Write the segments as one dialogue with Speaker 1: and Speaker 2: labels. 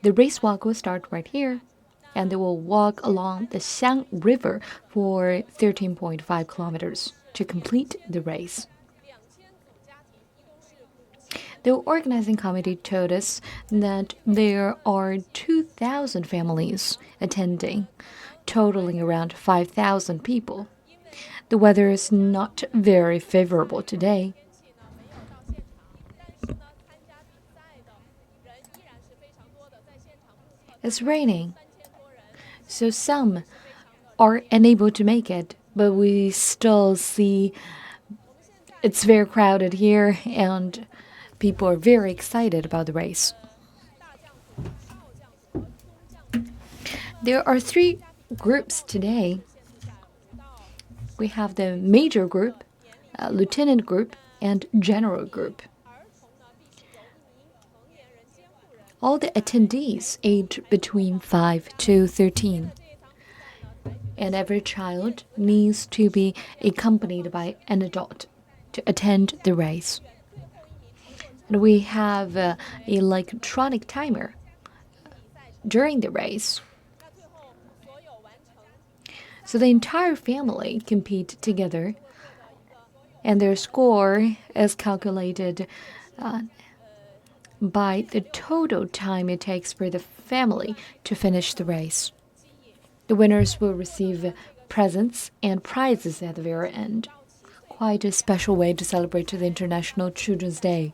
Speaker 1: The race walk will start right here, and they will walk along the Xiang River for 13.5 kilometers to complete the race. The organizing committee told us that there are 2,000 families attending, totaling around 5,000 people. The weather is not very favorable today. It's raining, so some are unable to make it, but we still see it's very crowded here and people are very excited about the race. There are 3 groups today. We have the major group, lieutenant group, and general group. All the attendees age between 5 to 13. And every child needs to be accompanied by an adult to attend the race. And we have an electronic timer during the race. So the entire family compete together, and their score is calculated by the total time it takes for the family to finish the race. The winners will receive presents and prizes at the very end. Quite a special way to celebrate the International Children's Day.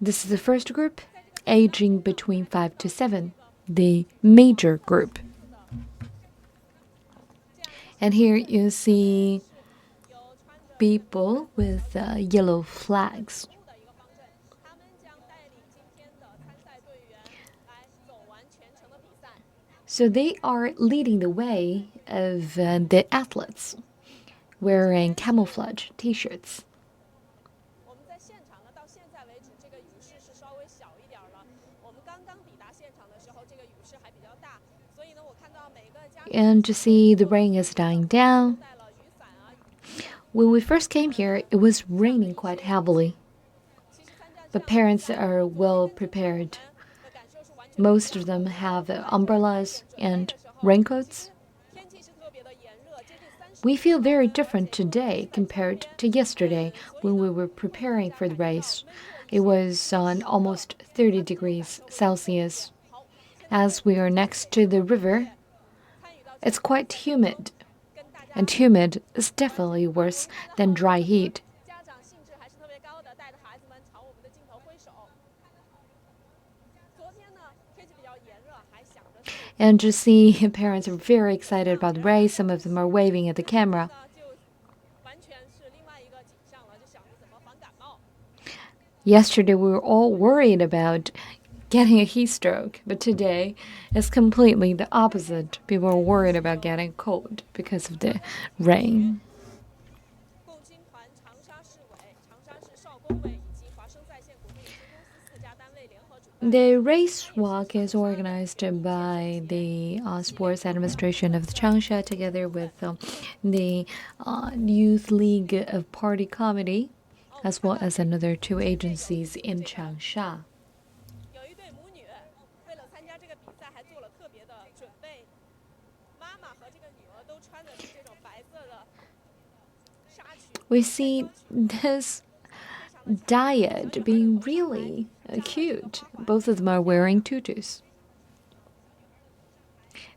Speaker 1: This is the first group, aging between 5 to 7, the major group. And here you see people with yellow flags. So they are leading the way of the athletes wearing camouflage t-shirts. And to see the rain is dying down. When we first came here, it was raining quite heavily. But parents are well prepared. Most of them have umbrellas and raincoats. We feel very different today compared to yesterday when we were preparing for the race. It was on almost 30 degrees Celsius. As we are next to the river, it's quite humid, and humid is definitely worse than dry heat. And to see parents are very excited about the race. Some of them are waving at the camera. Yesterday we were all worried about getting a heat stroke, but today it's completely the opposite. People are worried about getting cold because of the rain. The race walk is organized by the Sports Administration of Changsha together with the Youth League of Party Committee, as well as another 2 agencies in Changsha. We see this diet being really cute. Both of them are wearing tutus.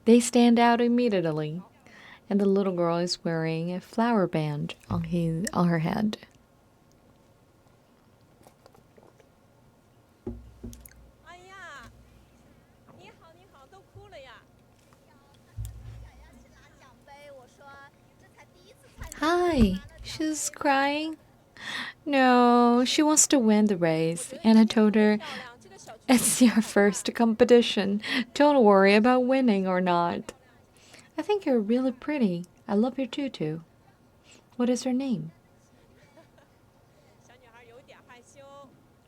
Speaker 1: They stand out immediately, and the little girl is wearing a flower band on her head. Hi, she's crying. No, she wants to win the race, and I told her, it's your first competition. Don't worry about winning or not. I think you're really pretty. I love your tutu. What is her name?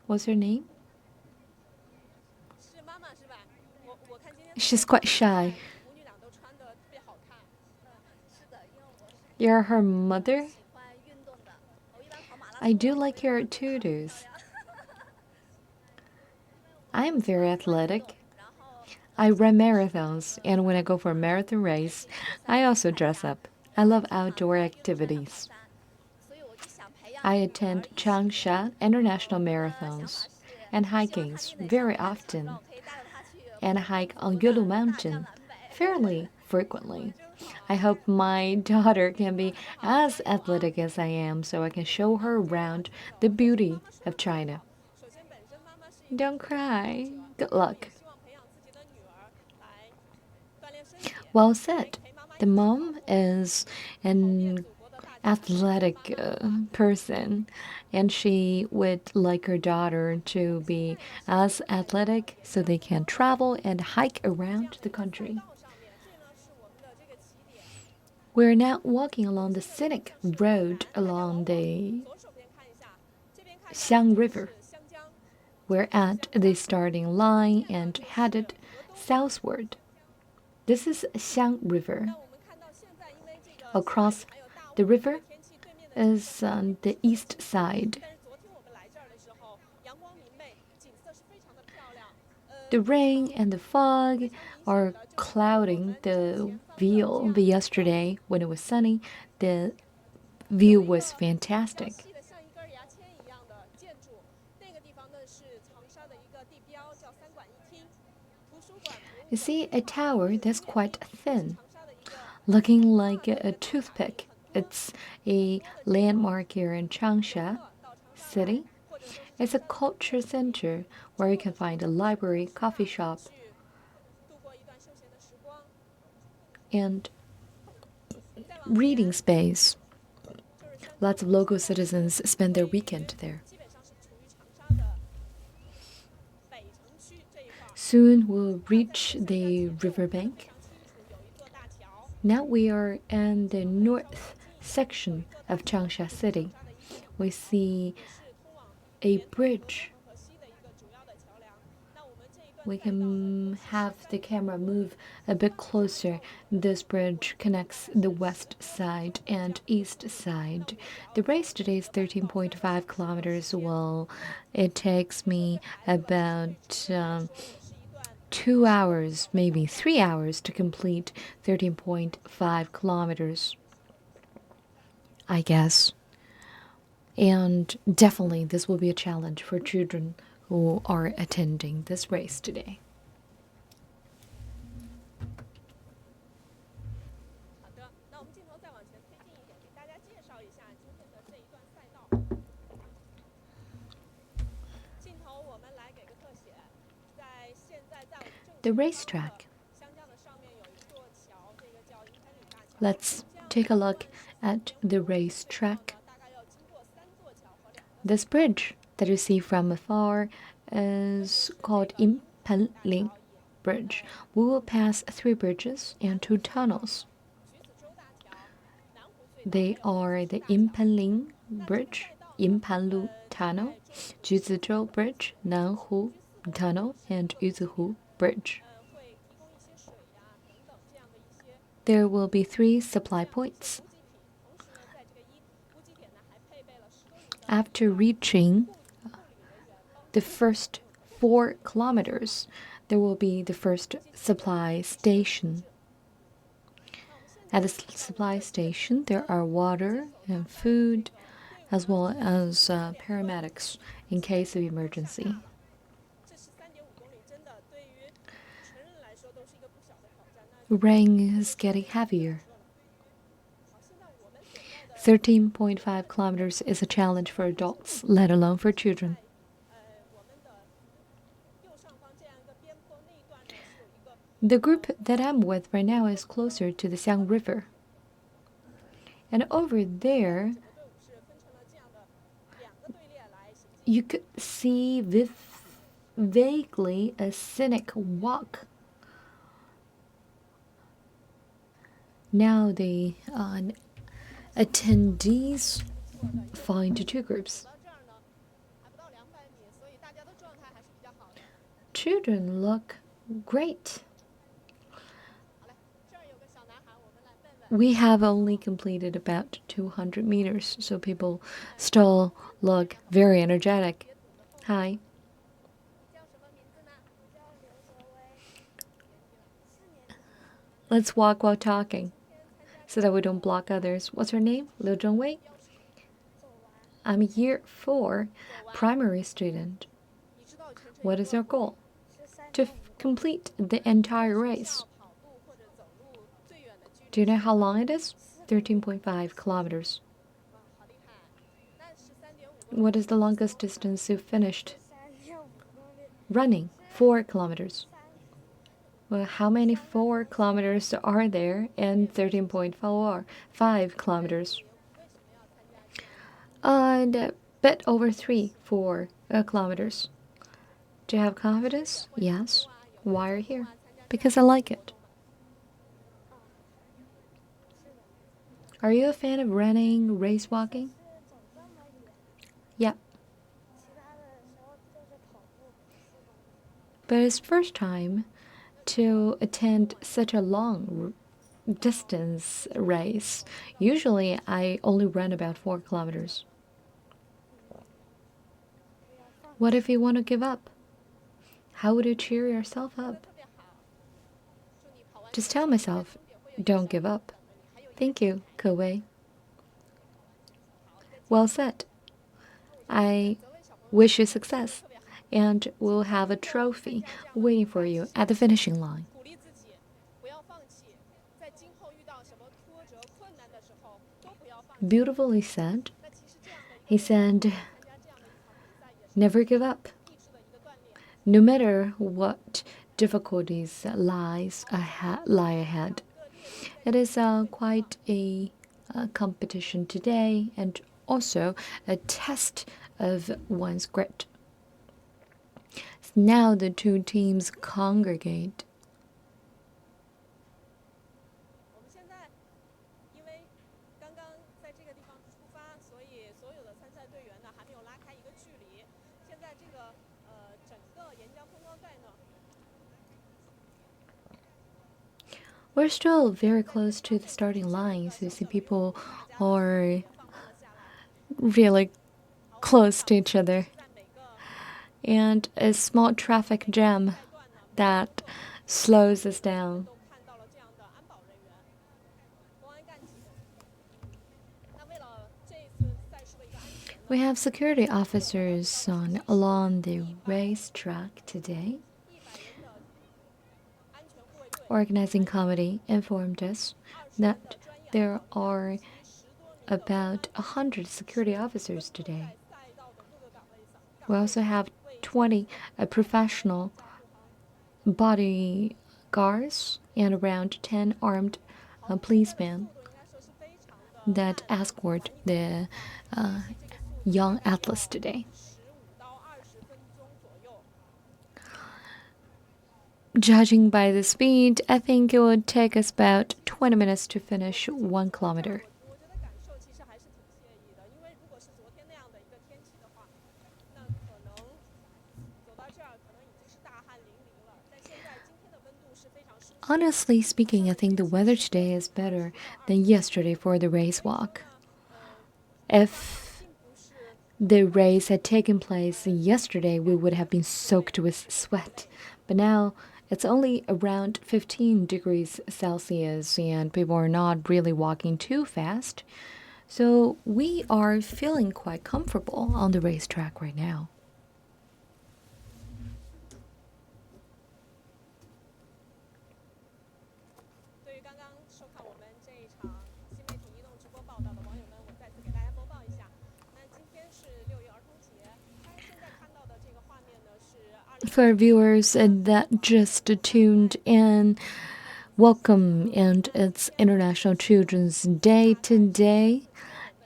Speaker 1: What's her name? She's quite shy. You're her mother? I do like your tutus. I'm very athletic. I run marathons, and when I go for a marathon race, I also dress up. I love outdoor activities. I attend Changsha international marathons and hikings very often, and hike on Yulu Mountain fairly frequently. I hope my daughter can be as athletic as I am so I can show her around the beauty of China. Don't cry. Good luck. Well said. The mom is an athletic person, and she would like her daughter to be as athletic so they can travel and hike around the country. We're now walking along the scenic road along the Xiang River. We're at the starting line and headed southward. This is Xiang River. Across the river is on the east side. The rain and the fog are clouding the view, but yesterday, when it was sunny, the view was fantastic. You see a tower that's quite thin, looking like a toothpick. It's a landmark here in Changsha City. It's a culture center where you can find a library, coffee shop, and reading space. Lots of local citizens spend their weekend there. Soon we'll reach the riverbank. Now we are in the north section of Changsha City. We see a bridge. We can have the camera move a bit closer. This bridge connects the west side and east side. The race today is 13.5 kilometers. Well, it takes me about 2 hours, maybe 3 hours to complete 13.5 kilometers, I guess. And definitely this will be a challenge for children who are attending this race today. The racetrack. Let's take a look at the racetrack. This bridge that you see from afar is called Yinpenling Bridge. We will pass 3 bridges and 2 tunnels. They are the Yinpenling Bridge, Yinpanlu Tunnel, Juzizhou Bridge, Nanhu Tunnel, and Yuzihu Bridge. There will be 3 supply points. After reaching the first 4 kilometers, there will be the first supply station. At the supply station, there are water and food, as well as paramedics in case of emergency. Rain is getting heavier. 13.5 kilometers is a challenge for adults, let alone for children. The group that I'm with right now is closer to the Xiang River. And over there, you could see vaguely a scenic walk. Now the attendees fall into 2 groups. Children look great. We have only completed about 200 meters, so people still look very energetic. Hi. Let's walk while talking so that we don't block others. What's your name? Liu Zhongwei? I'm year 4, primary student. What is your goal? To complete the entire race. Do you know how long it is? 13.5 kilometers. What is the longest distance you finished? Running, 4 kilometers. Well, how many 4 kilometers are there in 13.5 kilometers? And a bit over 4 kilometers. Do you have confidence? Yes. Why are you here? Because I like it. Are you a fan of running, race walking? Yeah. But it's first time to attend such a long distance race. Usually I only run about 4 kilometers. What if you want to give up? How would you cheer yourself up? Just tell myself, don't give up. Thank you, Ke Wei. Well said. I wish you success, and we'll have a trophy waiting for you at the finishing line. Beautifully said. He said, never give up. No matter what difficulties lie ahead. It is quite a competition today, and also a test of one's grit. Now the two teams congregate. We're still very close to the starting lines. You see people are really close to each other. And a small traffic jam that slows us down. We have security officers along the racetrack today. Organizing committee informed us that there are about 100 security officers today. We also have 20 professional bodyguards and around 10 armed policemen that escort the young athletes today. Judging by the speed, I think it would take us about 20 minutes to finish 1 kilometer. Honestly speaking, I think the weather today is better than yesterday for the race walk. If the race had taken place yesterday, we would have been soaked with sweat. But now it's only around 15 degrees Celsius, and people are not really walking too fast. So we are feeling quite comfortable on the racetrack right now. For viewers that just tuned in, welcome, and it's International Children's Day today.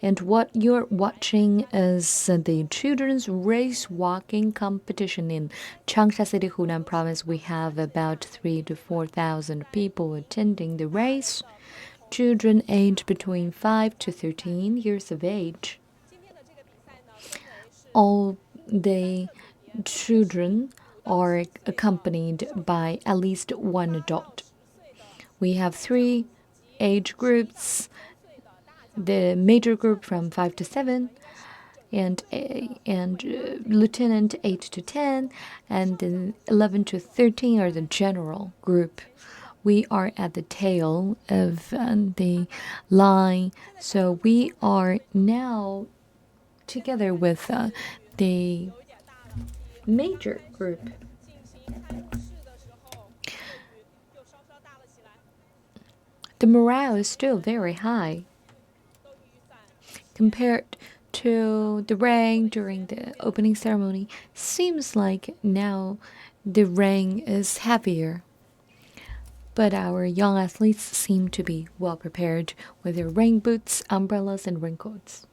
Speaker 1: And what you're watching is the children's race walking competition in Changsha City, Hunan Province. We have about 3,000 to 4,000 people attending the race. Children aged between 5 to 13 years of age. All the children are accompanied by at least one adult. We have 3 age groups: the major group from 5 to 7, and lieutenant 8 to 10, and then 11 to 13 are the general group. we are at the tail of the line. So we are now together with the major group. The morale is still very high compared to the rain during the opening ceremony. Seems like now the rain is heavier. But our young athletes seem to be well prepared with their rain boots, umbrellas, and raincoats.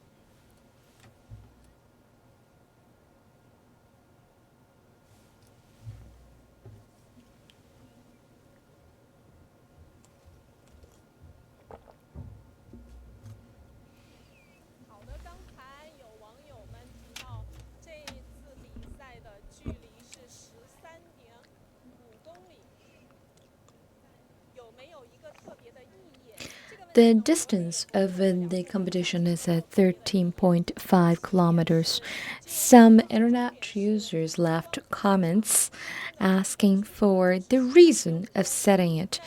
Speaker 1: The distance of the competition is at 13.5 kilometers. Some internet users left comments asking for the reason of setting it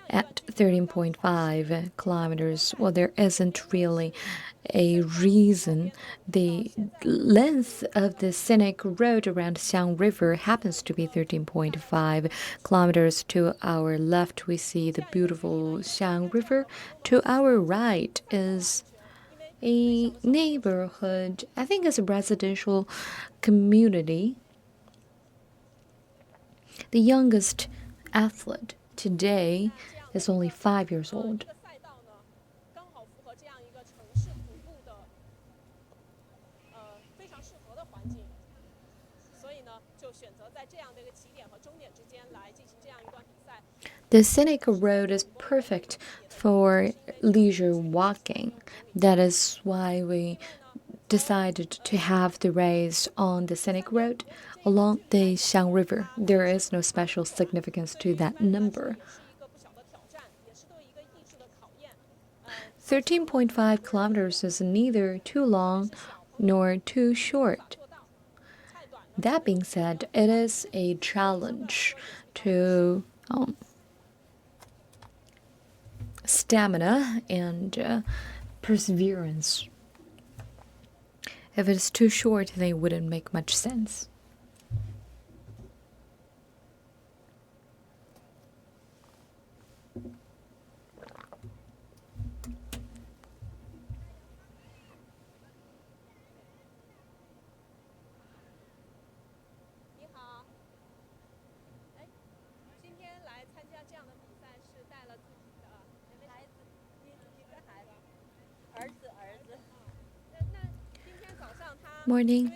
Speaker 1: at 13.5 kilometers. Well, there isn't really a reason. The length of the scenic road around Xiang River happens to be 13.5 kilometers. To our left, we see the beautiful Xiang River. To our right is a neighborhood, I think it's a residential community. The youngest athlete today is only 5 years old. The scenic road is perfect for leisure walking. That is why we decided to have the race on the scenic road along the Xiang River. There is no special significance to that number. 13.5 kilometers is neither too long nor too short. That being said, it is a challenge to stamina and perseverance. If it's too short, then it wouldn't make much sense. Morning.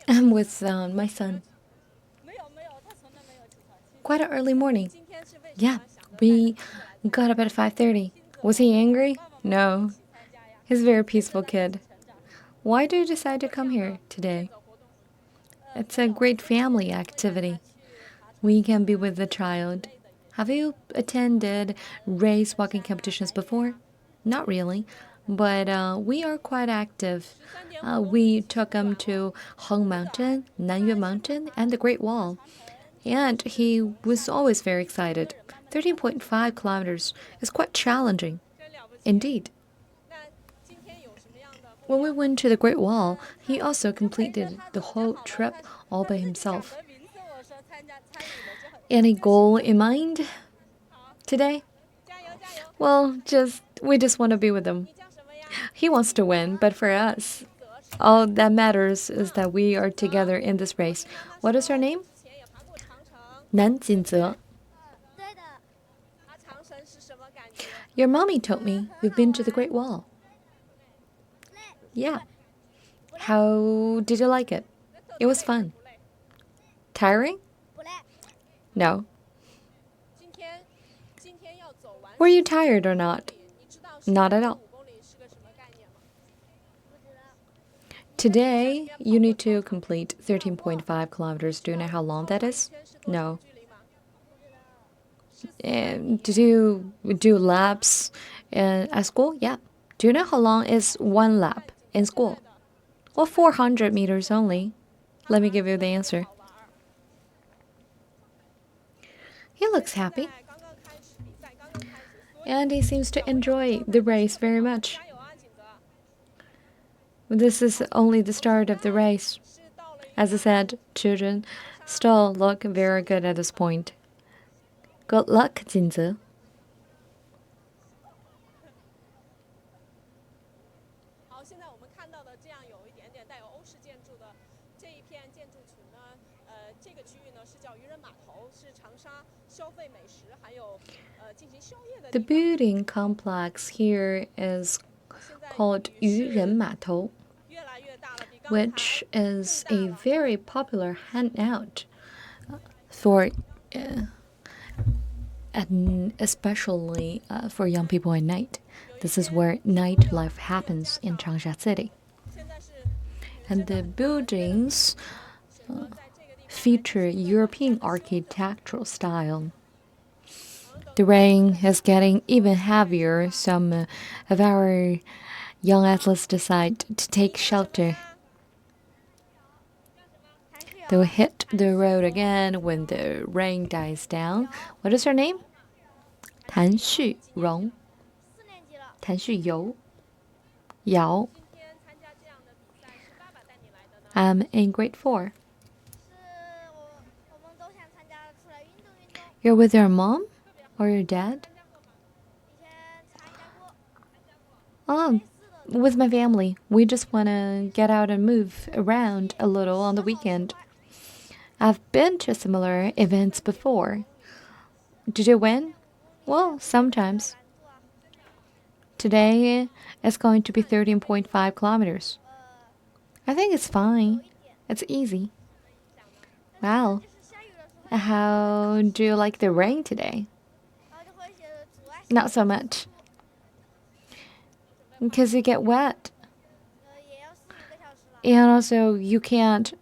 Speaker 1: I'm with my son. Quite an early morning. Yeah, we got up at 5:30. Was he angry? No. He's a very peaceful kid. Why do you decide to come here today? It's a great family activity. We can be with the child. Have you attended race walking competitions before? Not really, but we are quite active. We took him to Heng Mountain, Nanyue Mountain, and the Great Wall. And he was always very excited. 13.5 kilometers is quite challenging. Indeed. When we went to the Great Wall, he also completed the whole trip all by himself. Any goal in mind today? Well, we just want to be with him. He wants to win, but for us, all that matters is that we are together in this race. What is her name? Nan Jinze. Your mommy told me you've been to the Great Wall. Yeah. How did you like it? It was fun. Tiring? No. Were you tired or not? Not at all. Today, you need to complete 13.5 kilometers. Do you know how long that is? No. Did you do laps at school? Yeah. Do you know how long is one lap in school? Well, 400 meters only. Let me give you the answer. He looks happy. And he seems to enjoy the race very much. This is only the start of the race. As I said, children still look very good at this point. Good luck, Jinze. The building complex here is called 渔人码头, which is a very popular hangout for, especially for young people at night. This is where nightlife happens in Changsha City. And the buildings feature European architectural style. The rain is getting even heavier. Some of our young athletes decide to take shelter. They will hit the road again when the rain dies down. What is her name? 谭旭荣. 谭旭游. Yao. I'm in grade 4. You're with your mom or your dad? With my family. We just want to get out and move around a little on the weekend. I've been to similar events before. Did you win? Well, sometimes. Today, it's going to be 13.5 kilometers. I think it's fine. It's easy. Wow. How do you like the rain today? Not so much. Because you get wet. And also, you can't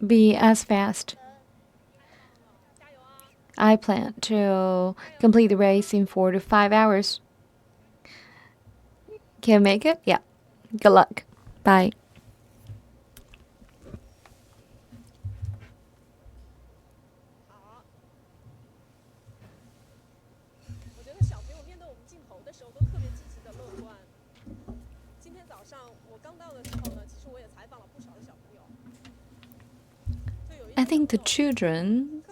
Speaker 1: be as fast. I plan to complete the race in 4 to 5 hours. Can you make it? Yeah. Good luck. Bye. I think the children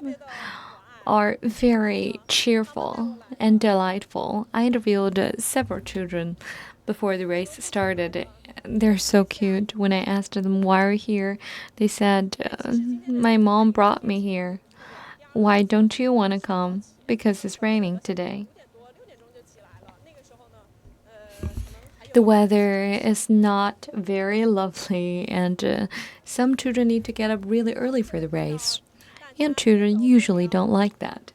Speaker 1: are very cheerful and delightful. I interviewed several children before the race started. They're so cute. When I asked them why are you here, they said, my mom brought me here. Why don't you want to come? Because it's raining today. The weather is not very lovely, and some children need to get up really early for the race. And children usually don't like that.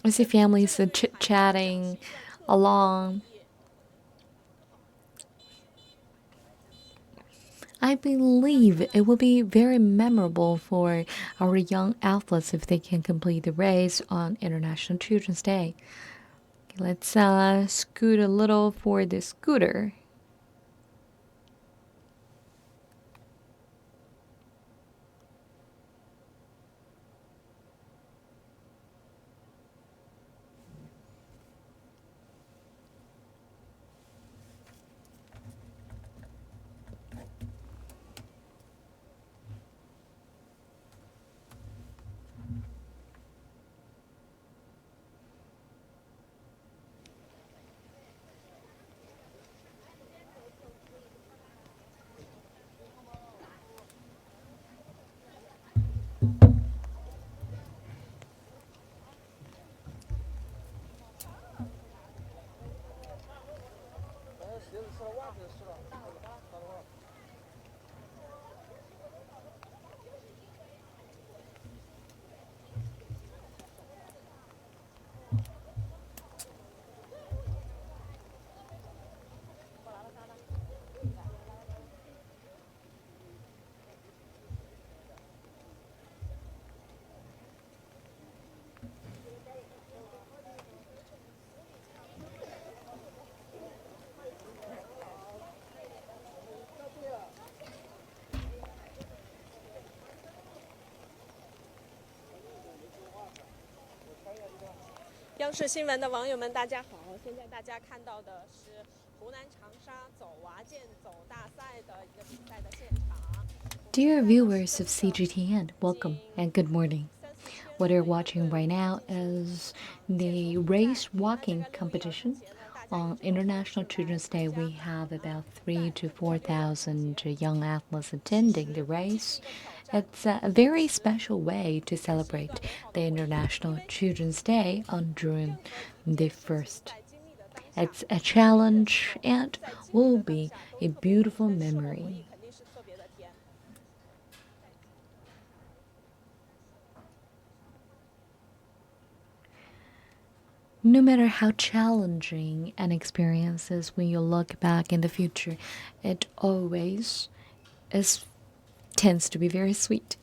Speaker 1: I see families chit-chatting along. I believe it will be very memorable for our young athletes if they can complete the race on International Children's Day. Okay, let's scoot a little for the scooter.
Speaker 2: 央视新闻的网友们，大家好！现在大家看到的是湖南长沙走娃健走大赛的一个比赛的现场。
Speaker 1: Dear viewers of CGTN, welcome and good morning. What you're watching right now is the race walking competition. On International Children's Day, we have about 3,000 to 4,000 young athletes attending the race. It's a very special way to celebrate the International Children's Day on June the 1st. It's a challenge and will be a beautiful memory. No matter how challenging an experience is, when you look back in the future, it always tends to be very sweet.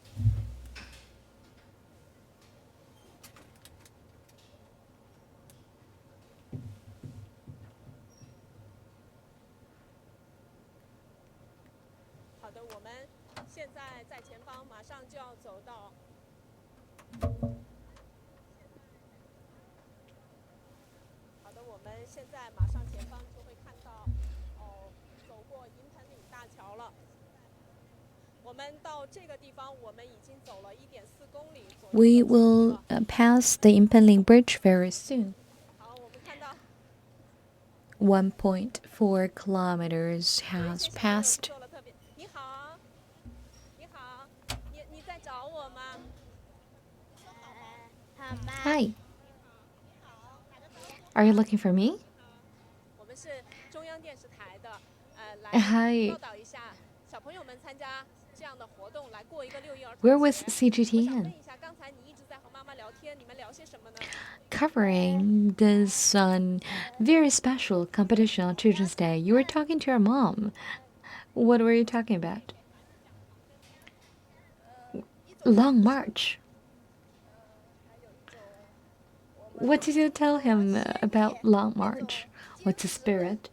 Speaker 1: We will pass the Impenling Bridge very soon. 1.4 kilometers has passed. Hi. Are you looking for me? Hi. Where was CGTN? Covering this very special competition on Children's Day. You were talking to your mom. What were you talking about? Long March. What did you tell him about Long March? What's the spirit?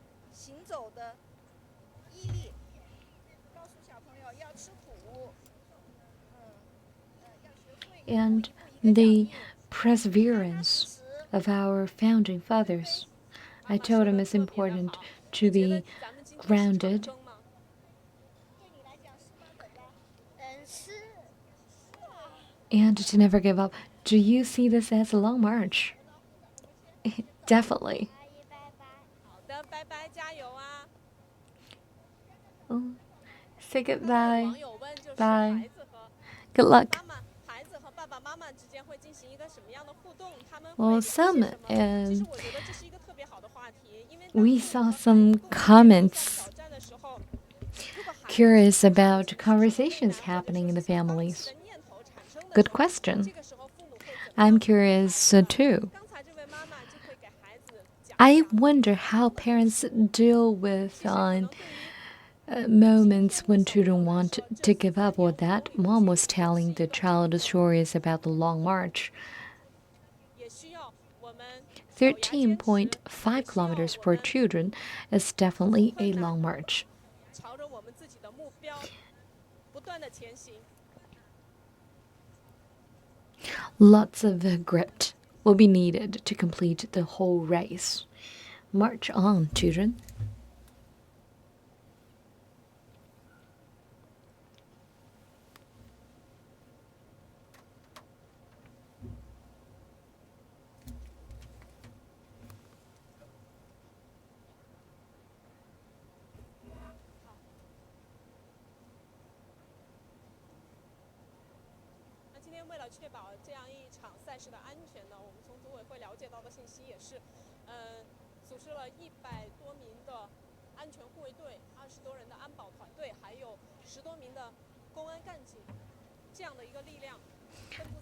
Speaker 1: And the perseverance of our founding fathers. I told him it's important to be grounded and to never give up. Do you see this as a long march? Definitely. Oh, say goodbye. Bye. Good luck. Well, we saw some comments curious about conversations happening in the families. Good question. I'm curious too. I wonder how parents deal with moments when children want to give up, or that mom was telling the child stories about the long march. 13.5 kilometers for children is definitely a long march. Lots of grit will be needed to complete the whole race. March on, children.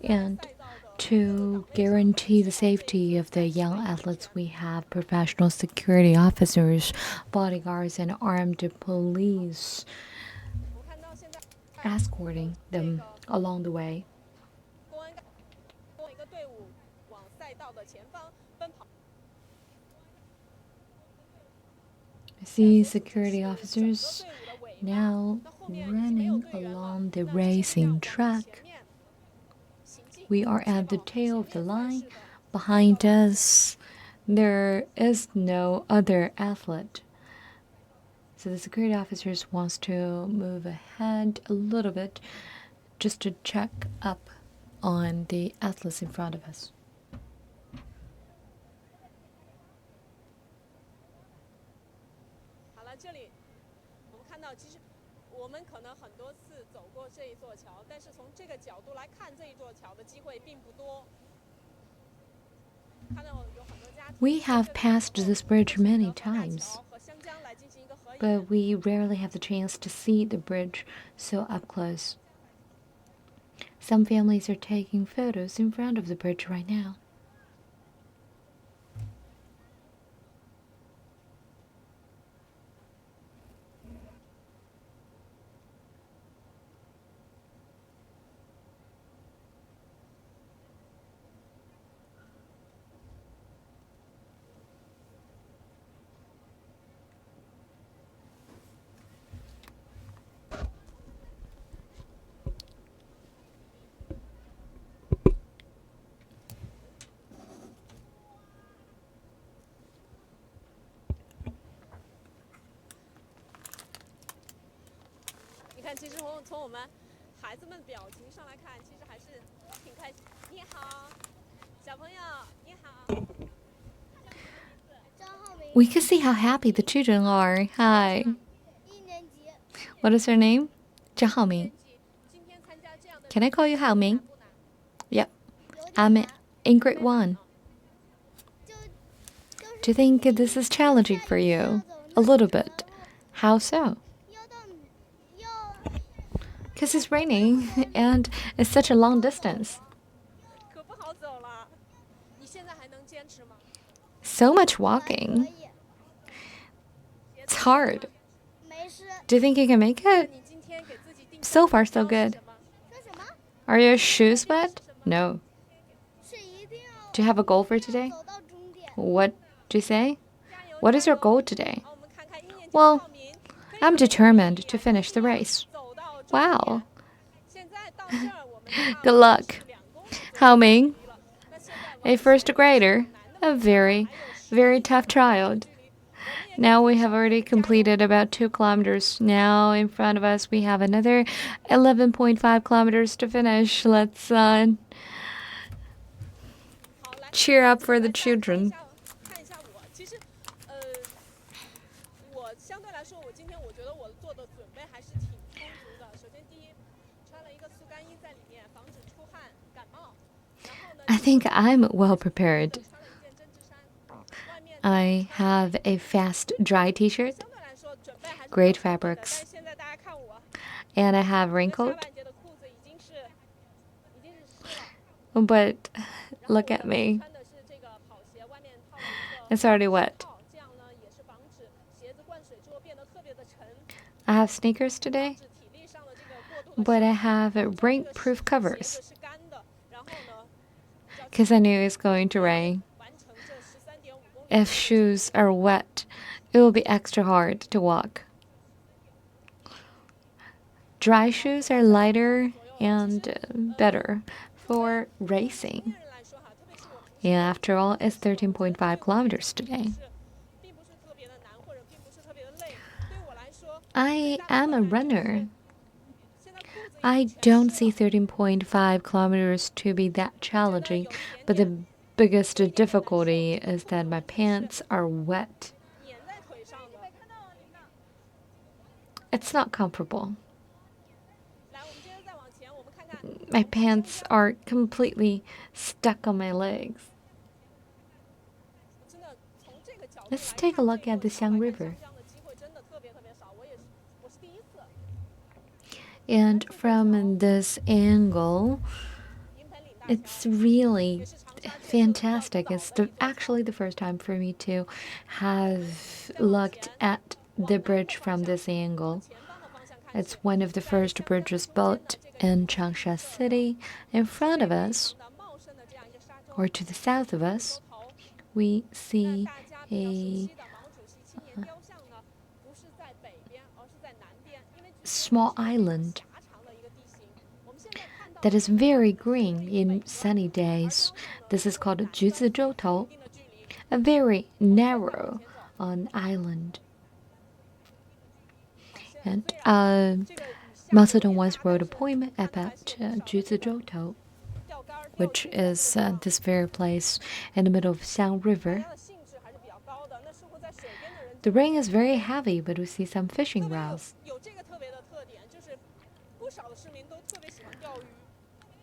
Speaker 1: And to guarantee the safety of the young athletes, we have professional security officers, bodyguards, and armed police escorting them along the way. I see security officers now running along the racing track. We are at the tail of the line. behind us, there is no other athlete. So the security officers wants to move ahead a little bit just to check up on the athletes in front of us.
Speaker 2: 好了，这里我们看到，其实我们可能很多次走过这一座桥，但是从这个角度来看这一座桥的机会并不多。看到有很多家庭
Speaker 1: We have passed this bridge many times,
Speaker 2: 和湘江来进行一个合影。
Speaker 1: but we rarely have the chance to see the bridge so up close. Some families are taking photos in front of the bridge right now.
Speaker 2: 看，其实从我们孩子们表情上来看，其实还是挺开心。你好，小朋友，你好。
Speaker 1: We can see how happy the children are. Hi. What is her name? 张浩明. Can I call you Hao Ming? Yep. I'm in grade 1. Do you think this is challenging for you? A little bit. How so? Because it's raining and it's such a long distance.
Speaker 2: 可不好走了，你现在还能坚持吗？
Speaker 1: So much walking. It's hard. Do you think you can make it?
Speaker 2: 你今天给自己定
Speaker 1: So far, so good. Are your shoes wet? No. Do you have a goal for today? What do you say? What is your goal today?
Speaker 2: 我们看看1年级
Speaker 1: Well,
Speaker 2: 报名，
Speaker 1: I'm determined to finish the race.
Speaker 2: 走到终点。
Speaker 1: Wow.
Speaker 2: 现在到这儿，我们
Speaker 1: Good luck.
Speaker 2: 2公里
Speaker 1: Hao Ming,
Speaker 2: 了。那现在
Speaker 1: a first grader, a very, very tough child. Now we have already completed about 2 kilometers. Now in front of us we have another 11.5 kilometers to finish. Let's cheer up for the children.
Speaker 2: 看一下我，其实，我相对来说，我今天我觉得我做的准备还是挺充足的。首先，第一，穿了一个速干衣在里面，防止出汗、感冒。然后呢，
Speaker 1: I think I'm well prepared.
Speaker 2: 穿了一件针织衫，外面
Speaker 1: I have a fast dry t-shirt,
Speaker 2: 相对来说准备还是
Speaker 1: great
Speaker 2: 充足的。
Speaker 1: fabrics,
Speaker 2: 但现在大家看我，
Speaker 1: and I have
Speaker 2: 下
Speaker 1: raincoat.
Speaker 2: 半截的裤子已经是湿了。
Speaker 1: But look at me.
Speaker 2: 穿的是这个跑鞋，外面套了一个
Speaker 1: It's already wet.
Speaker 2: 套，这样呢也是防止鞋子灌水之后变得特别的沉，
Speaker 1: I have sneakers today,
Speaker 2: 致体力上的这个过度的
Speaker 1: but I have rainproof
Speaker 2: 鞋
Speaker 1: covers
Speaker 2: 子是干的。然后呢，
Speaker 1: because I knew it was going to rain.
Speaker 2: 完成这13.5公里。
Speaker 1: If shoes are wet, it will be extra hard to walk. Dry shoes are lighter and better for racing.
Speaker 2: 人来说哈，特别是我平
Speaker 1: And after all, it's 13.5 kilometers today.
Speaker 2: 时并不是特别的难，或者并不是特别的累。对我来说，
Speaker 1: I am a runner.
Speaker 2: 现在裤子
Speaker 1: I don't see 13.5 kilometers to be that challenging, but the biggest difficulty is that my pants are wet.
Speaker 2: 粘在腿上的。
Speaker 1: It's not comfortable.
Speaker 2: 来，我们接着再往前，我们看看
Speaker 1: My pants are completely stuck on my legs.
Speaker 2: 真的从这个角度
Speaker 1: Let's
Speaker 2: 来
Speaker 1: take a
Speaker 2: 看
Speaker 1: look
Speaker 2: 这
Speaker 1: at the
Speaker 2: 个
Speaker 1: Xiang
Speaker 2: 这
Speaker 1: River.
Speaker 2: 样的机会真的特别少，我是第一次。
Speaker 1: And from this angle,
Speaker 2: 银盆岭大桥
Speaker 1: it's really
Speaker 2: 也是长沙建设
Speaker 1: fantastic.
Speaker 2: 最
Speaker 1: It's
Speaker 2: 早的
Speaker 1: actually the first time for me to have looked at the bridge from this angle.
Speaker 2: 前方的方向看
Speaker 1: It's one of the first bridges built in Changsha City. In front of us,
Speaker 2: 的茂盛的这样一个沙洲
Speaker 1: or to the south of us,
Speaker 2: 头。
Speaker 1: we see
Speaker 2: 大家比较熟
Speaker 1: a
Speaker 2: 悉的毛主席青年雕像呢，不是在北边，而是在南边，因为
Speaker 1: small island.
Speaker 2: 狭长的一个地形。我们现在看到
Speaker 1: that is very green in sunny days. This is called 橘子洲头, a very narrow island. And Mao Zedong once wrote a poem about 橘子洲头, which is this very place in the middle of Xiang River. The rain is very heavy, but we see some fishing rods.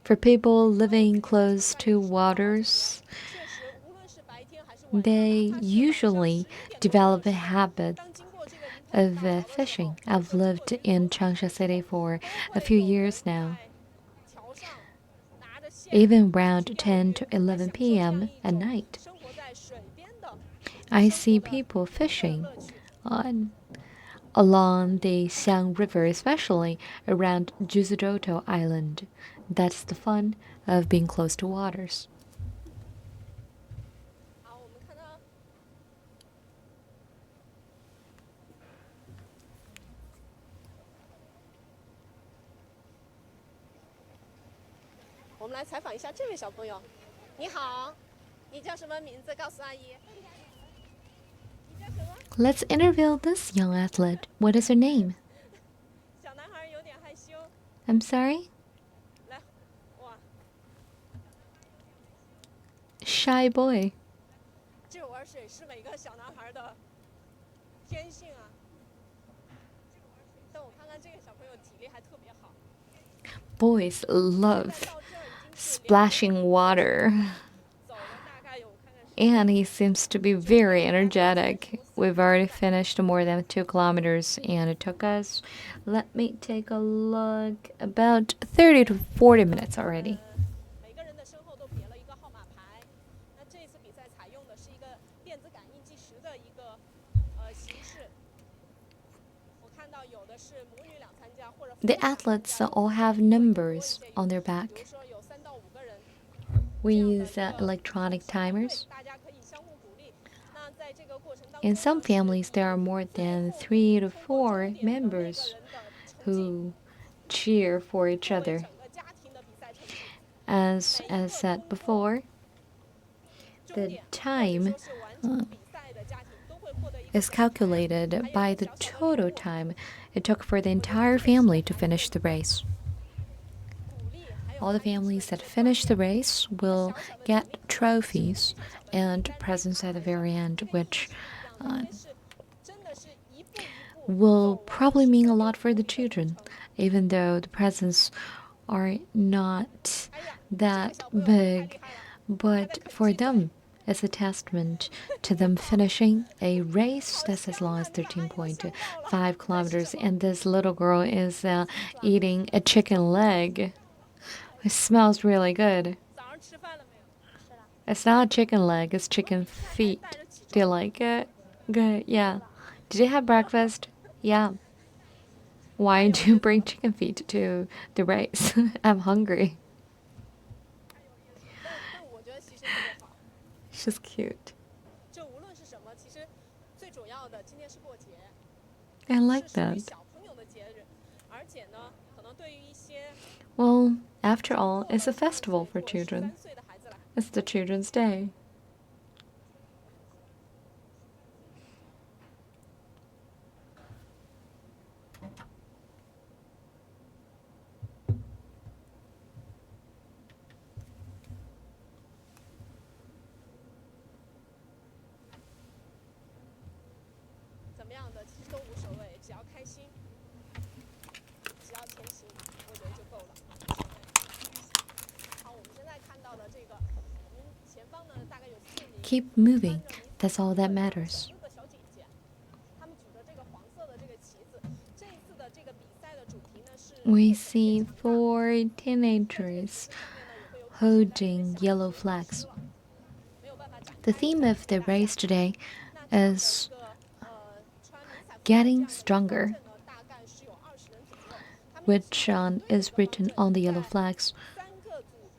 Speaker 1: For people living close to waters, they usually develop a habit of fishing. I've lived in Changsha City for a few years now. Even around 10 to 11 p.m. at night, I see people fishing along the Xiang River, especially around Juzudoto Island. That's the fun of being close to waters. Let's interview this young athlete. What is her name? I'm sorry? Shy boy. Boys love splashing water. And he seems to be very energetic. We've already finished more than 2 kilometers, and it took us, let me take a look, about 30 to 40 minutes already. The athletes all have numbers on their back. We use electronic timers. In some families, there are more than 3 to 4 members who cheer for each other. As said before, the time is calculated by the total time it took for the entire family to finish the race. All the families that finish the race will get trophies and presents at the very end, which will probably mean a lot for the children, even though the presents are not that big. But for them, it's a testament to them finishing a race that's as long as 13.5 kilometers. And this little girl is eating a chicken leg. It smells really good. It's not chicken leg, it's chicken feet. Do you like it? Good, yeah. Did you have breakfast? Yeah. Why do you bring chicken feet to the race? I'm hungry. She's cute. I like that. Well, after all, it's a festival for children. It's the Children's Day. Keep moving. That's all that matters. We see 4 teenagers holding yellow flags. The theme of the race today is getting stronger, which is written on the yellow flags.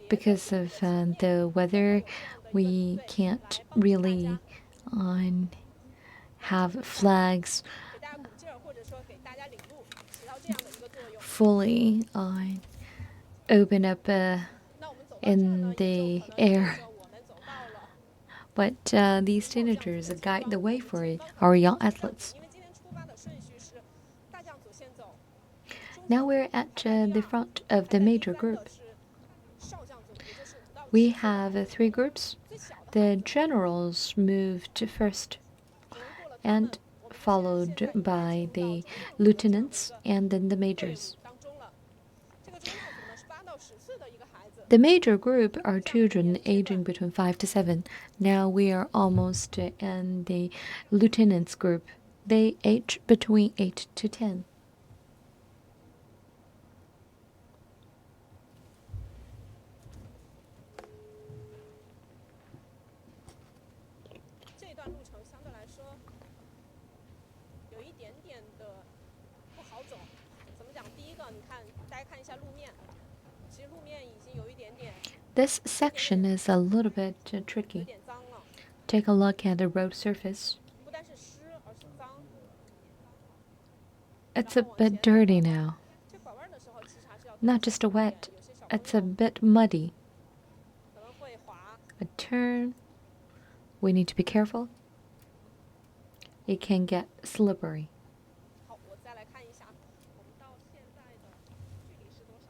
Speaker 1: Because of the weather, we can't really have flags fully open up
Speaker 2: 那我们走到这儿
Speaker 1: in
Speaker 2: 呢，也
Speaker 1: the
Speaker 2: 就可能意味
Speaker 1: air.
Speaker 2: 着我们走到了
Speaker 1: But these teenagers guide the way for our young athletes.
Speaker 2: 因为今天出发的顺序是大将组先走，
Speaker 1: Now we're at the front of the major group.
Speaker 2: 是少将组，也就是5到
Speaker 1: We
Speaker 2: 10岁的
Speaker 1: have 3 groups.
Speaker 2: 最小的
Speaker 1: The generals moved first
Speaker 2: 我们过了他们
Speaker 1: and followed by the lieutenants and then the
Speaker 2: 队伍
Speaker 1: majors.
Speaker 2: 当中了。这个中校组呢是8到10岁的一个孩子，
Speaker 1: The major group are children aging between 5 to 7. Now we are almost in the lieutenants group. They age between 8 to 10.
Speaker 2: 这段路程相对来说有一点点的不好走。怎么讲？第一个，你看，大家看一下路面，其实路面已经有一点点
Speaker 1: This section is a little bit
Speaker 2: 有
Speaker 1: tricky.
Speaker 2: 点脏了，
Speaker 1: Take a look at the road surface.
Speaker 2: 不单是湿，而是脏。
Speaker 1: It's a bit dirty now.
Speaker 2: 这拐弯的时候其实还是要
Speaker 1: Not just
Speaker 2: 注意
Speaker 1: wet,
Speaker 2: 有些小
Speaker 1: it's
Speaker 2: 朋
Speaker 1: a
Speaker 2: 友
Speaker 1: bit muddy.
Speaker 2: 可能会滑。
Speaker 1: A turn. We need to be careful. It can get slippery.
Speaker 2: 好，我再来看一下，我们到现在的距离是多少？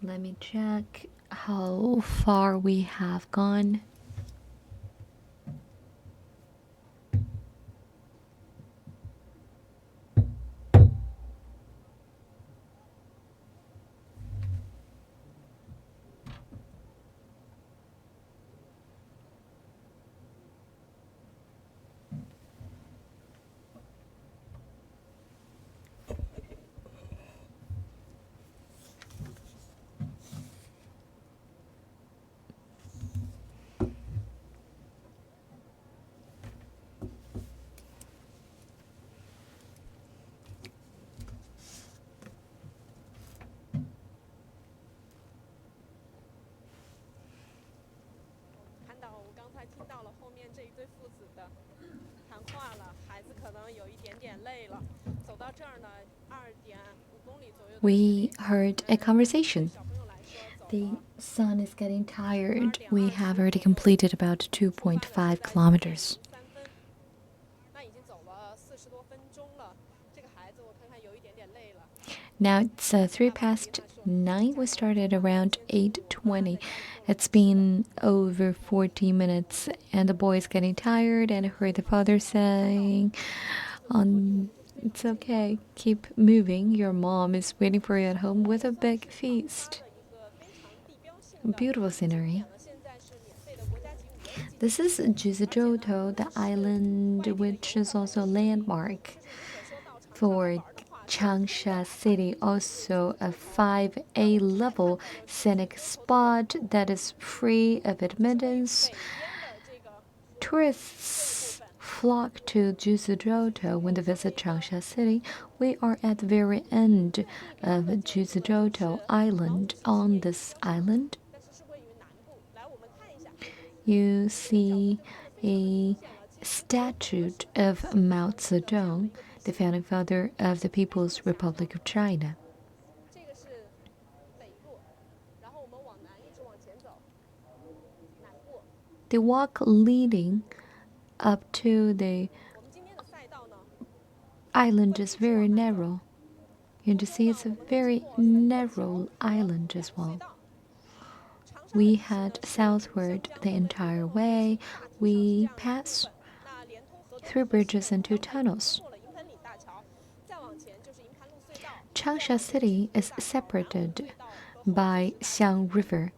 Speaker 1: Let me check how far we have gone. We heard a conversation. The sun is getting tired. We have already completed about 2.5 kilometers. Now it's 3 past 9. We started around 8:20. It's been over 40 minutes, and the boy is getting tired. And I heard the father saying, "It's okay. Keep moving. Your mom is waiting for you at home with a big feast." Beautiful scenery. This is Jizhuotou, the island which is also a landmark for Changsha City, also a 5A level scenic spot that is free of admittance. Tourists flock to Jizhuotou when they visit Changsha City. We are at the very end of Jizhuotou Island. On this island, you see a statue of Mao Zedong, the founding father of the People's Republic of China. The walk leading up to the island is very narrow. You can see it's a very narrow island as well. We head southward the entire way. We pass 3 bridges and 2 tunnels. Changsha City is separated by Xiang River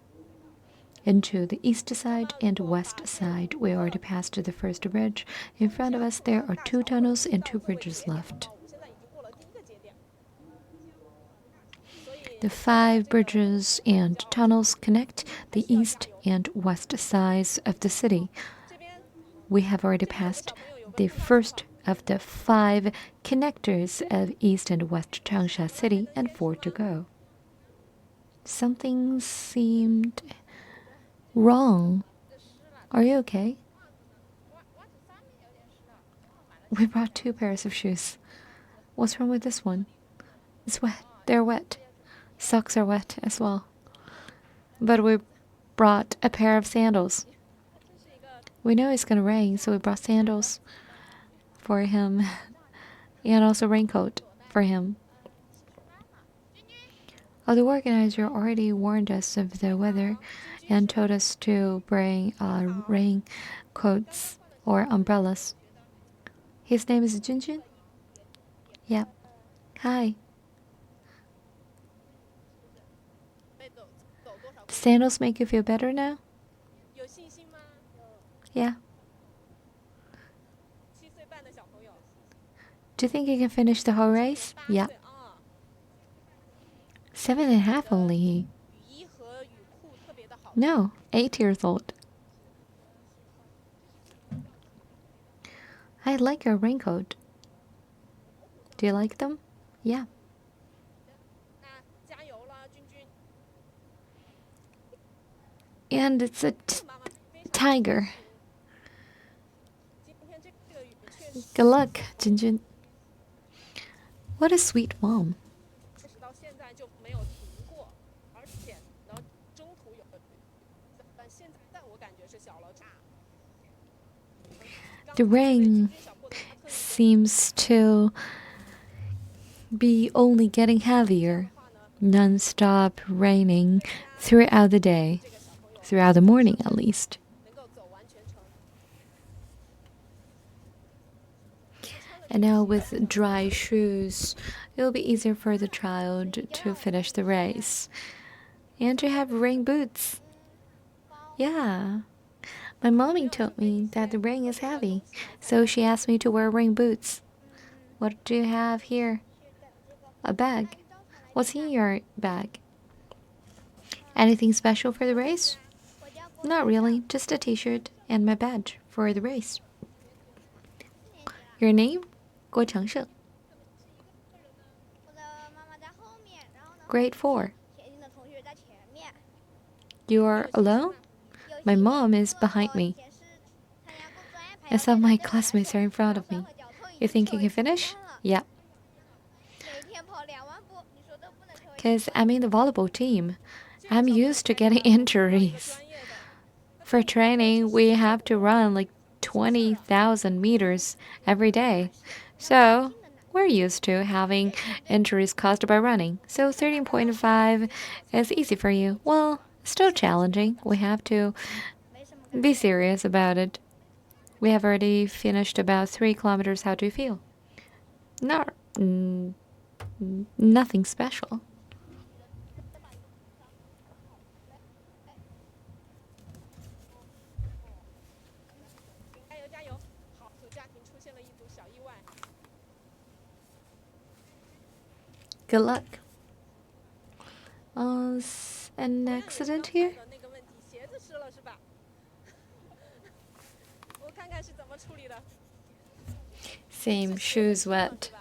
Speaker 1: into the east side and west side. We already passed the first bridge. In front of us there are 2 tunnels and 2 bridges left. The 5 bridges and tunnels connect the east and west sides of the city. We have already passed the first of the 5 connectors of East and West Changsha City, and 4 to go. Something seemed wrong. Are you okay? We brought 2 pairs of shoes. What's wrong with this one? It's wet. They're wet. Socks are wet as well. But we brought a pair of sandals. We know it's gonna rain, so we brought sandals for him and also raincoat for him. Oh, the organizer already warned us of the weather and told us to bring raincoats or umbrellas. His name is Junjun? Yeah. Hi. The sandals make you feel better now? Yeah. Do you think you can finish the whole race? Yeah. 7.5 only. No, 8 years old. I like your raincoat. Do you like them? Yeah. And it's a tiger. Good luck, Junjun. What a sweet mom. The rain seems to be only getting heavier. Non-stop raining throughout the day. Throughout the morning, at least. And now with dry shoes, it will be easier for the child to finish the race. And to have rain boots. Yeah. My mommy told me that the rain is heavy, so she asked me to wear rain boots. What do you have here? A bag. What's in your bag? Anything special for the race? Not really, just a t-shirt and my badge for the race. Your name? 郭长胜. Grade 4. You are alone? My mom is behind me. And some of my classmates are in front of me. You think you can finish? Yeah. Because I'm in the volleyball team. I'm used to getting injuries. For training, we have to run like 20,000 meters every day. So we're used to having injuries caused by running. So 13.5 is easy for you. Well, still challenging. We have to be serious about it. We have already finished about 3 kilometers. How do you feel? Nothing special. Good luck. An accident here? Same, shoes wet.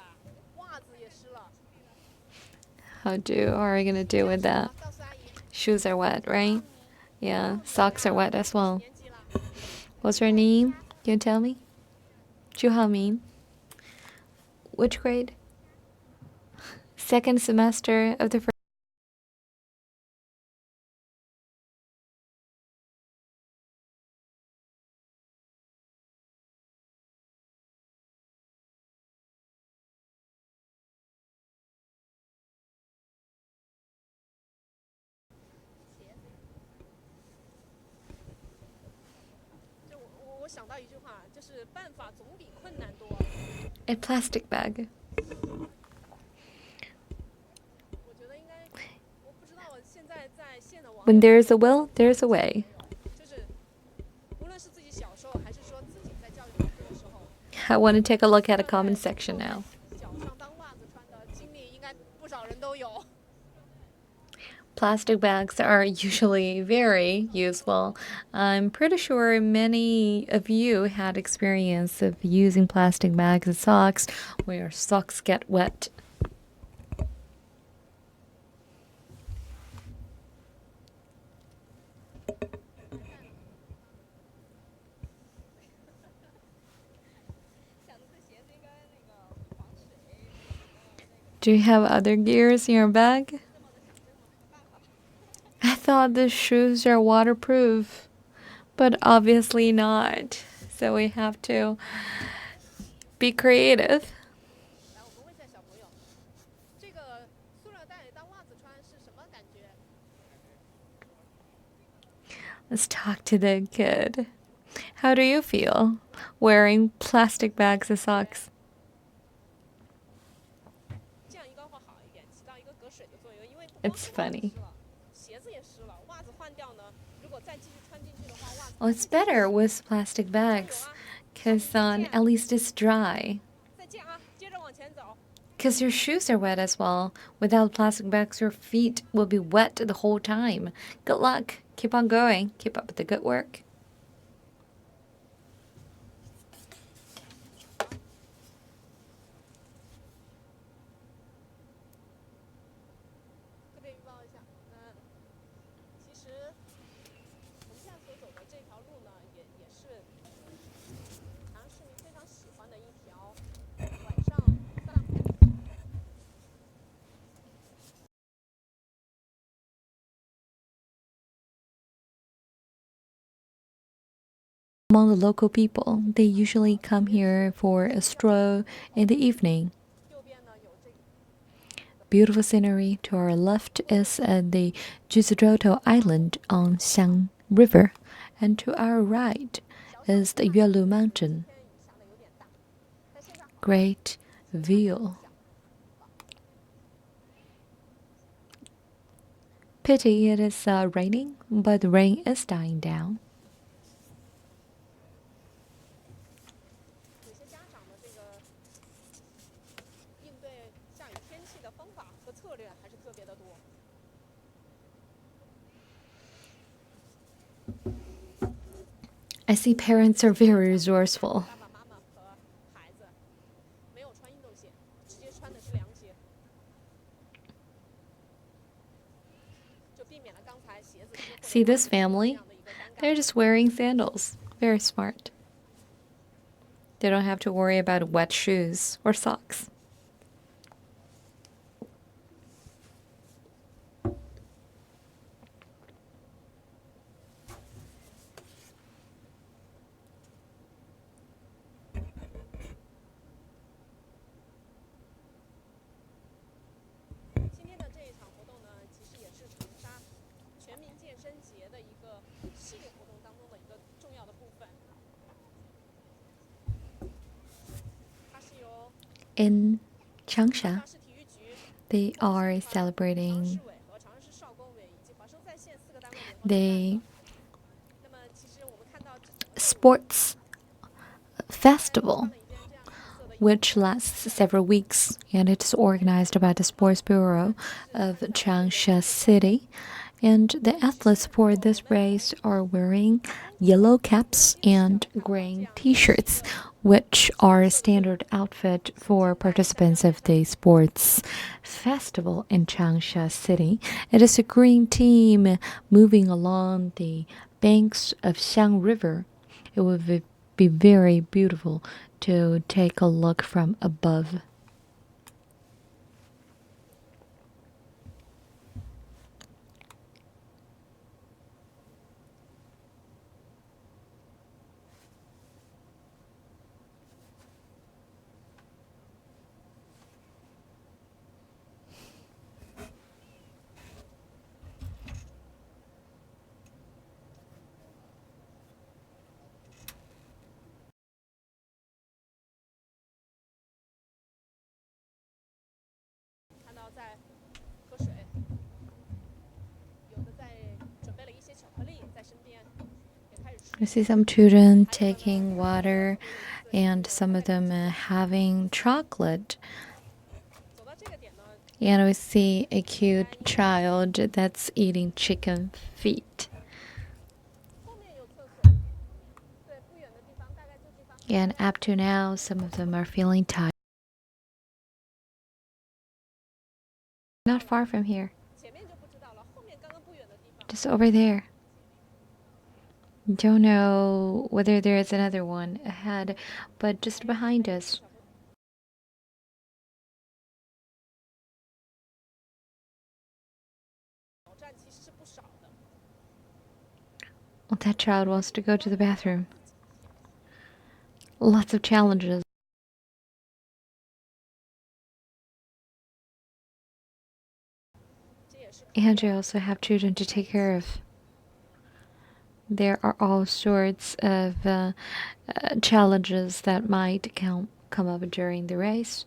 Speaker 1: How are you gonna do with that? Shoes are wet, right? Yeah, socks are wet as well. What's your name? Can you tell me? Juhamin. Which grade? Second semester of the first. A plastic bag. When there is a will, there is a way. I want to take a look at a comment section now. Plastic bags are usually very useful. I'm pretty sure many of you had experience of using plastic bags and socks where socks get wet. Do you have other gears in your bag? I thought the shoes are waterproof, but obviously not. So we have to be creative.
Speaker 2: 来，我们问一下小朋友，这个塑料袋当袜子穿是什么感觉？
Speaker 1: Let's talk to the kid. How do you feel wearing plastic bags as socks?
Speaker 2: 这样应该会好一点，起到一个隔水的作用。因为不光
Speaker 1: It's
Speaker 2: 是袜子
Speaker 1: funny.
Speaker 2: 湿了，鞋子也湿了。袜子换掉呢，如果再继续穿进去的话，袜子
Speaker 1: Well, it's better with plastic bags because at least it's dry.
Speaker 2: 再见啊，接着往前走。
Speaker 1: Because your shoes are wet as well. Without plastic bags, your feet will be wet the whole time. Good luck. Keep on going. Keep up with the good work. 特别预报一下，其实我们现在所走的这条路呢，也是长安市民非常喜欢的一条晚上散步。 Among the local people, they usually come here for a stroll in the evening.
Speaker 2: 右边呢有这个
Speaker 1: Beautiful scenery. To our left is the Juzidroto Island on Xiang River, and to our right is the Yuelu Mountain.
Speaker 2: 天雨下的有点大，但现在
Speaker 1: Great view. Pity it is raining, but the rain is dying down.
Speaker 2: 有些家长的这个应对下雨天气的方法和策略还是特别的多。
Speaker 1: I see parents are very resourceful.
Speaker 2: 爸爸妈妈和孩子没有穿运动鞋，直接穿的是凉鞋，就避免了刚才鞋子。
Speaker 1: See this family? They're just wearing sandals. Very smart. They don't have to worry about wet shoes or socks. 今天的这一场活动呢，其实也是长沙全民健身节的一个系列活动当中的一个重要的部分。它是由 In
Speaker 2: 长
Speaker 1: Changsha,
Speaker 2: 沙市体育局、
Speaker 1: they are
Speaker 2: 长沙
Speaker 1: celebrating
Speaker 2: 市委和长沙市少工委以及华声在线4个单位联合举办
Speaker 1: the
Speaker 2: 的。那么，其实我们看到这整个
Speaker 1: sports
Speaker 2: 穿
Speaker 1: festival,
Speaker 2: 了一件这样绿色的衣服
Speaker 1: which lasts several weeks, and it's organized by the Sports Bureau of Changsha City. And the athletes for this race are wearing yellow caps and green t-shirts, which are a standard outfit for participants of the sports festival in Changsha City. It is a green team moving along the banks of Xiang River. It would be very beautiful to take a look from above. I see some children taking water and some of them having chocolate. And we see a cute child that's eating chicken feet. And up to now, some of them are feeling tired. Not far from here. Just over there. Don't know whether there is another one ahead, but just behind us. That child wants to go to the bathroom. Lots of challenges. And you also have children to take care of. There are all sorts of challenges that might come up during the race.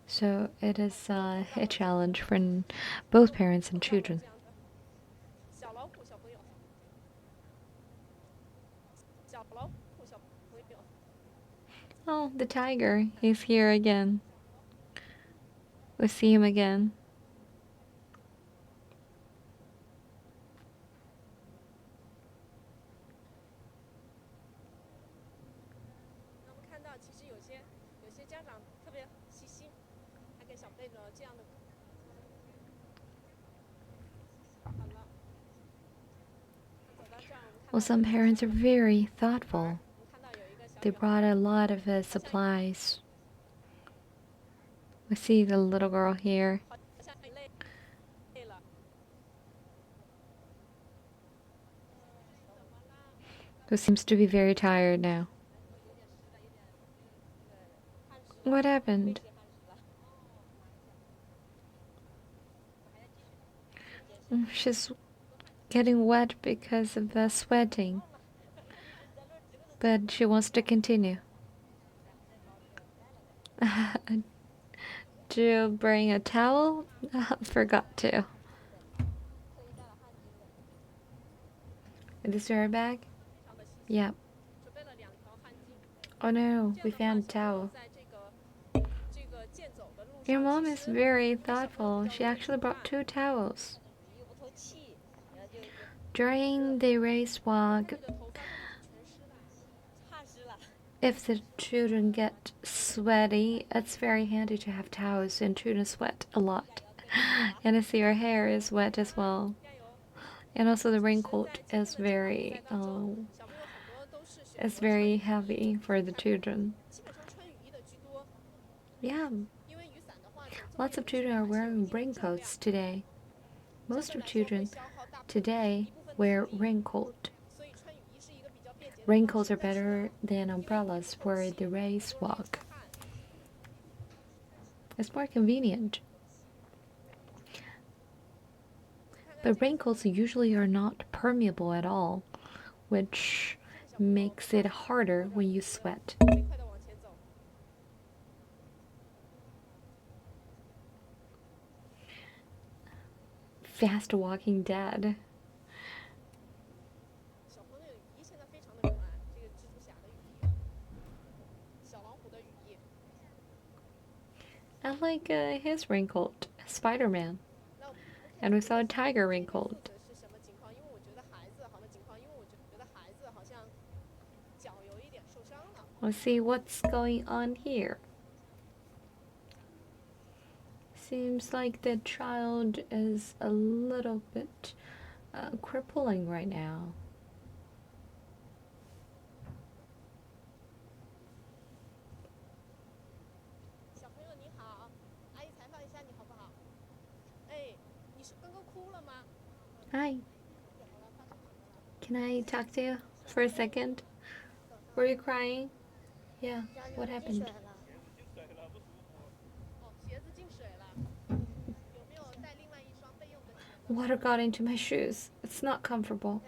Speaker 1: So it is a challenge for both parents and children. Oh, the tiger. He's here again. We'll see him again. Well, some parents are very thoughtful. They brought a lot of supplies. We see the little girl here. Who seems to be very tired now. What happened? She's getting wet because of the sweating. But she wants to continue. Do you bring a towel? Forgot to. Is this your bag? Yeah. Oh no, we found a towel. Your mom is very thoughtful. She actually brought 2 towels. During the race walk, if the children get sweaty, it's very handy to have towels, and children sweat a lot. And I see your hair is wet as well. And also the raincoat is very heavy for the children. Yeah. Lots of children are wearing raincoats today. Most of children today wear raincoat. Raincoats are better than umbrellas for the race walk. It's more convenient. But raincoats usually are not permeable at all, which makes it harder when you sweat. Fast walking dad. I like his raincoat, Spider-Man. And we saw a tiger raincoat. Let's see what's going on here. Seems like the child is a little bit crippling right now. Hi. Can I talk to you for a second? Were you crying? Yeah. What happened? Water got into my shoes. It's not comfortable.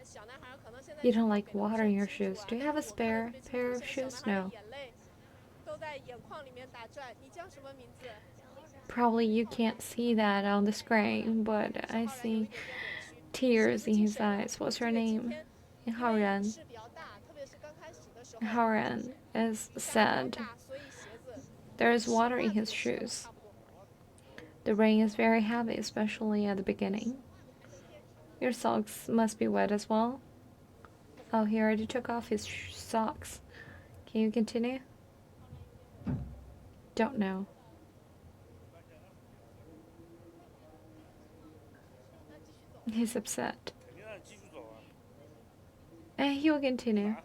Speaker 1: You don't like water in your shoes. Do you have a spare pair of shoes? No. Probably you can't see that on the screen, but I see tears in his eyes. What's your name? Haoran. Haoran is sad. There is water in his shoes. The rain is very heavy, especially at the beginning. Your socks must be wet as well. Oh, he already took off his socks. Can you continue? Don't know. He's upset. And he will continue.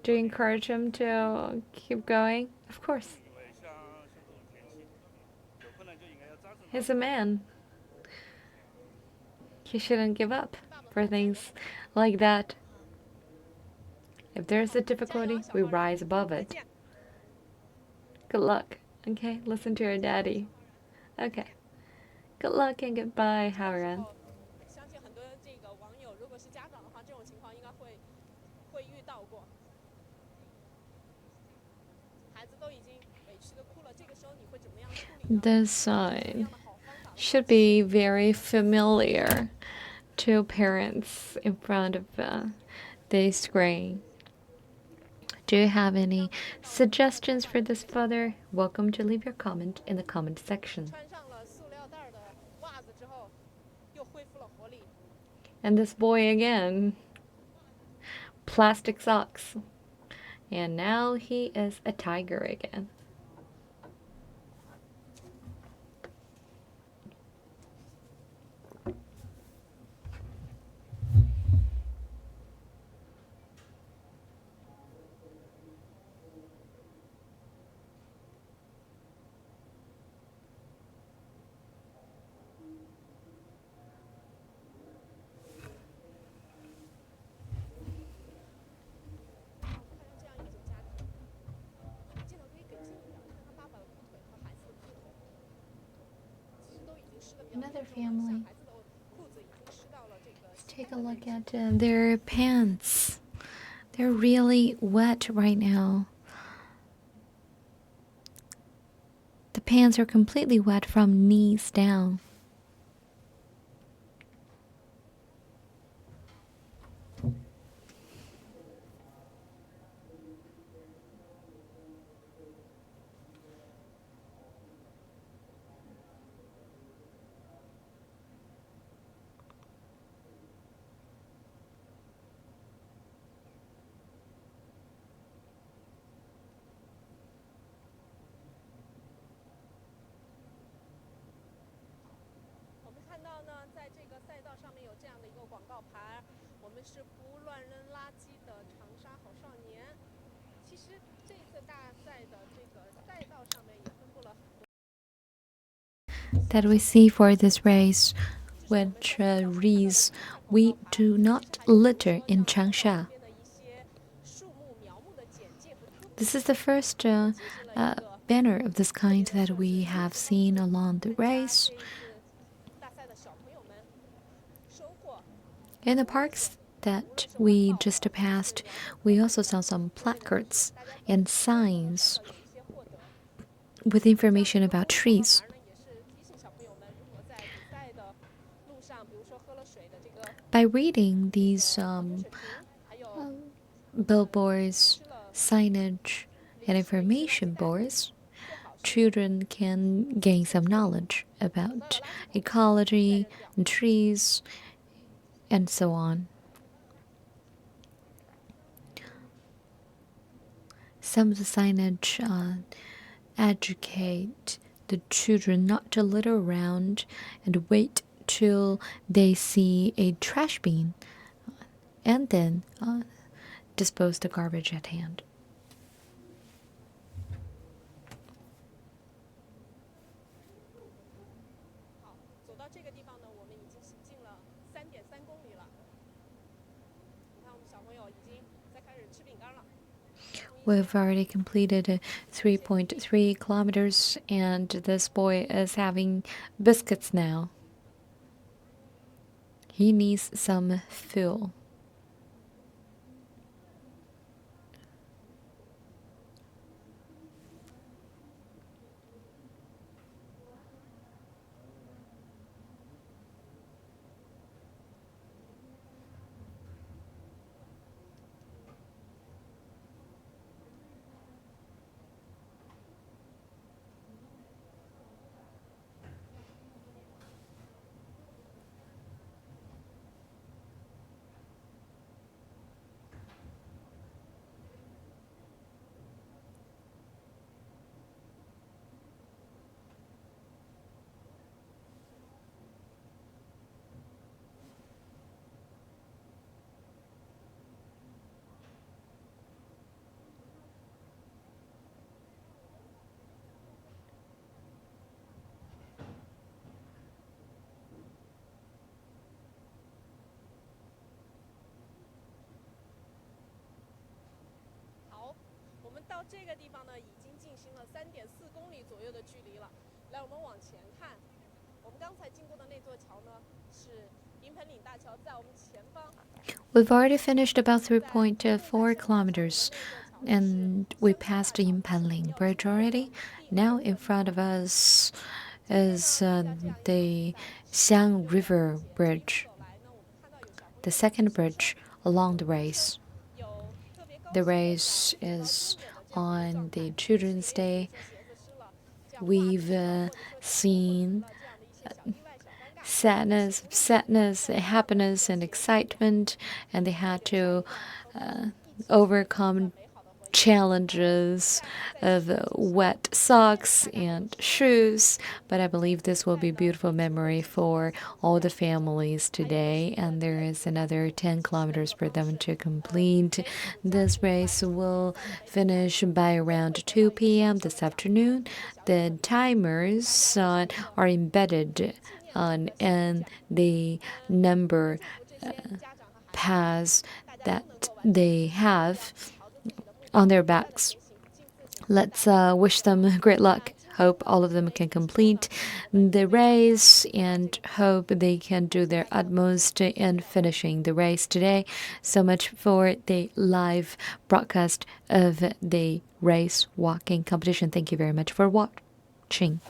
Speaker 1: Do you encourage him to keep going? Of course. He's a man. He shouldn't give up for things like that. If there's a difficulty, we rise above it. Good luck. Okay, listen to your daddy. Okay. Good luck and goodbye, Haoran.
Speaker 2: 相信很多这个网友，如果是家长的话，这种情况应该会遇到过。孩子都已经委屈的哭了，这个时候你会怎么样处理呢？
Speaker 1: This sign should be very familiar to parents in front of the screen. Do you have any suggestions for this further? Welcome to leave your comment in the comment section.
Speaker 2: 穿上了塑料袋的袜子之后，又恢复了活力。
Speaker 1: And this boy again. Plastic socks. And now he is a tiger again. Another family. Let's take a look at their pants. They're really wet right now. The pants are completely wet from knees down. That we see for this race, which reads, "We do not litter in Changsha." This is the first banner of this kind that we have seen along the race. In the parks that we just passed, we also saw some placards and signs with information about trees. By reading these billboards, signage, and information boards, children can gain some knowledge about ecology and trees and so on. Some of the signage educate the children not to litter around and wait till they see a trash bin and then dispose the garbage at hand. We've already completed 3.3 kilometers, and this boy is having biscuits now. He needs some fuel.
Speaker 2: 到这个地方呢，已经进行了3.4公里左右的距离了。来，我们往前看，我们刚才经过的那座桥呢，是临盆岭大桥，在我们前方。
Speaker 1: We've already finished about 3.4 kilometers, and we passed the Impanling Bridge already. Now in front of us is the Xiang River Bridge, the second bridge along the race. The race is on the Children's Day. We've seen sadness, happiness, and excitement, and they had to overcome challenges of wet socks and shoes, but I believe this will be a beautiful memory for all the families today, and there is another 10 kilometers for them to complete. This race will finish by around 2 p.m. this afternoon. The timers are embedded in the number pass that they have on their backs. Let's wish them great luck. Hope all of them can complete the race and hope they can do their utmost in finishing the race today. So much for the live broadcast of the race walking competition. Thank you very much for watching.